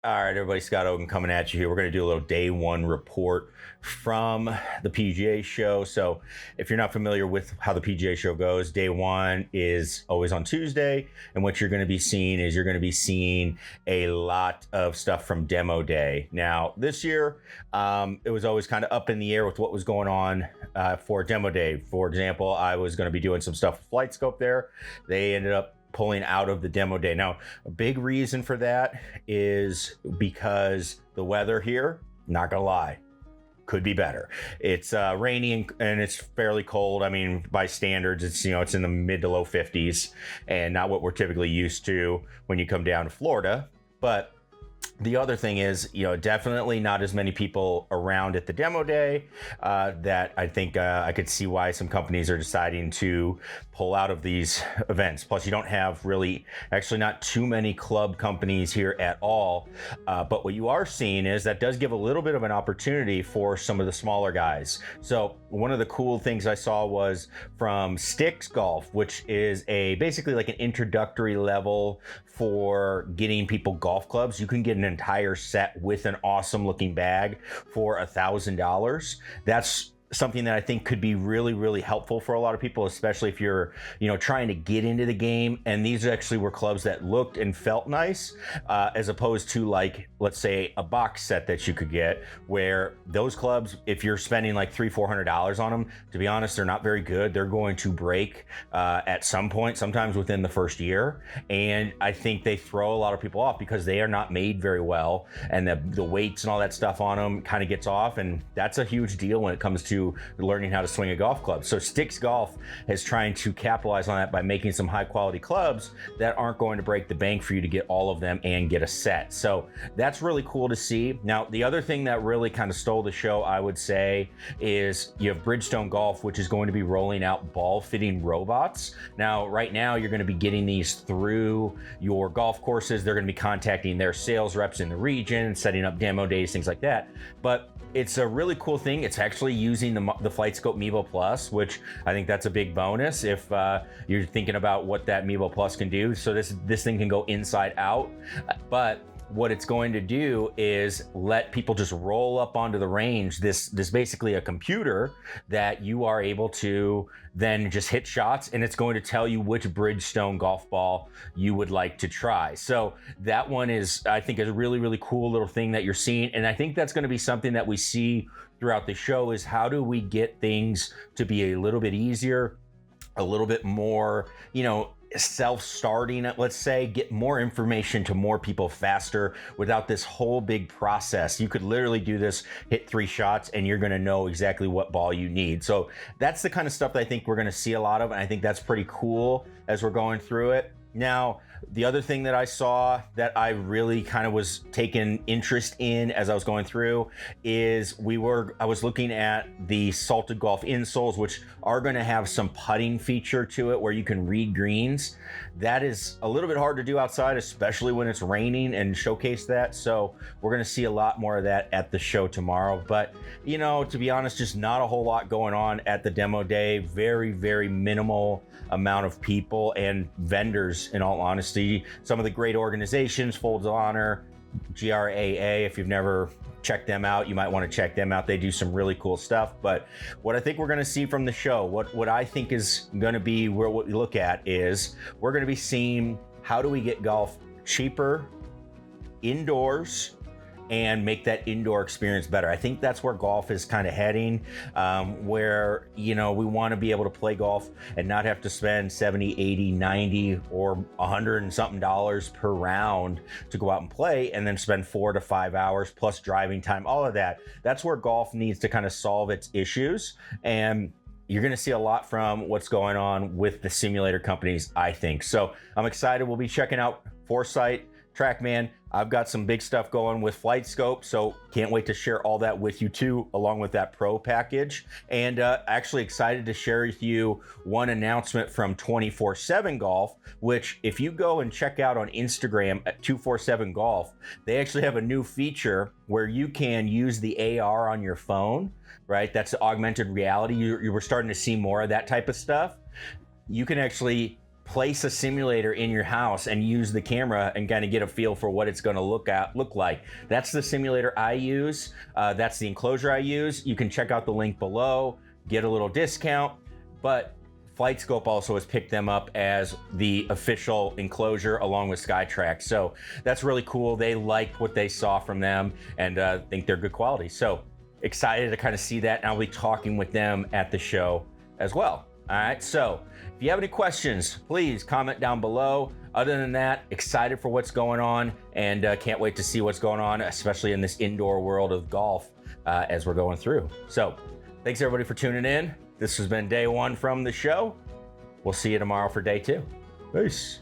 All right, everybody, Scott Ogan coming at you here. We're going to do a little day one report from the PGA show. So, if you're not familiar with how the PGA show goes, day one is always on Tuesday. And what you're going to be seeing is you're going to be seeing a lot of stuff from demo day. Now, this year, it was always kind of up in the air with what was going on for demo day. For example, I was going to be doing some stuff with FlightScope there. They ended up pulling out of the demo day. Now, a big reason for that is because the weather here, not gonna lie, could be better. It's rainy and it's fairly cold. I mean, by standards, it's it's in the mid to low 50s, and not what we're typically used to when you come down to Florida. But the other thing is, definitely not as many people around at the demo day that I think I could see why some companies are deciding to pull out of these events. Plus, you don't have actually not too many club companies here at all. But what you are seeing is that does give a little bit of an opportunity for some of the smaller guys. So one of the cool things I saw was from Styx Golf, which is basically like an introductory level for getting people golf clubs. You can get an entire set with an awesome looking bag for $1,000. That's something that I think could be really, really helpful for a lot of people, especially if you're, trying to get into the game. And these actually were clubs that looked and felt nice, as opposed to, like, let's say a box set that you could get, where those clubs, if you're spending like $300-400 on them, to be honest, they're not very good. They're going to break at some point, sometimes within the first year. And I think they throw a lot of people off because they are not made very well, and the weights and all that stuff on them kind of gets off. And that's a huge deal when it comes to learning how to swing a golf club. So Styx Golf is trying to capitalize on that by making some high quality clubs that aren't going to break the bank for you to get all of them and get a set. So that's really cool to see. Now, the other thing that really kind of stole the show, I would say, is you have Bridgestone Golf, which is going to be rolling out ball fitting robots. Now, right now, you're going to be getting these through your golf courses. They're going to be contacting their sales reps in the region, setting up demo days, things like that. But it's a really cool thing. It's actually using the FlightScope Mevo Plus, which I think that's a big bonus if you're thinking about what that Mevo Plus can do. So this thing can go inside out, but what it's going to do is let people just roll up onto the range. This basically a computer that you are able to then just hit shots, and it's going to tell you which Bridgestone golf ball you would like to try. So that one is, I think, is a really, really cool little thing that you're seeing. And I think that's going to be something that we see throughout the show, is how do we get things to be a little bit easier, a little bit more, self-starting, let's say, get more information to more people faster without this whole big process. You could literally do this, hit 3 shots, and you're going to know exactly what ball you need. So that's the kind of stuff that I think we're going to see a lot of, and I think that's pretty cool as we're going through it. Now, the other thing that I saw that I really kind of was taking interest in as I was going through is I was looking at the Salted Golf insoles, which are going to have some putting feature to it where you can read greens. That is a little bit hard to do outside, especially when it's raining, and showcase that. So we're going to see a lot more of that at the show tomorrow. But, to be honest, just not a whole lot going on at the demo day. Very, very minimal amount of people and vendors, in all honesty. Some of the great organizations, Folds of Honor, GRAA, if you've never checked them out, you might want to check them out. They do some really cool stuff. But what I think we're going to see from the show, what I think is going to be what we look at, is we're going to be seeing how do we get golf cheaper indoors and make that indoor experience better. I think that's where golf is kind of heading, where, we want to be able to play golf and not have to spend 70, 80, 90, or 100 and something dollars per round to go out and play, and then spend 4 to 5 hours plus driving time, all of that. That's where golf needs to kind of solve its issues. And you're going to see a lot from what's going on with the simulator companies, I think. So I'm excited. We'll be checking out Foresight, TrackMan. I've got some big stuff going with FlightScope, so can't wait to share all that with you too, along with that Pro package. And actually excited to share with you one announcement from 24/7 Golf, which if you go and check out on Instagram at 247 Golf, they actually have a new feature where you can use the AR on your phone, right? That's augmented reality. You were starting to see more of that type of stuff. You can actually place a simulator in your house and use the camera and kind of get a feel for what it's going to look like. That's the simulator I use. That's the enclosure I use. You can check out the link below, get a little discount, but FlightScope also has picked them up as the official enclosure along with SkyTrack. So that's really cool. They liked what they saw from them and think they're good quality. So excited to kind of see that. And I'll be talking with them at the show as well. All right, so if you have any questions, please comment down below. Other than that, excited for what's going on and can't wait to see what's going on, especially in this indoor world of golf as we're going through. So thanks everybody for tuning in. This has been day one from the show. We'll see you tomorrow for day two. Peace.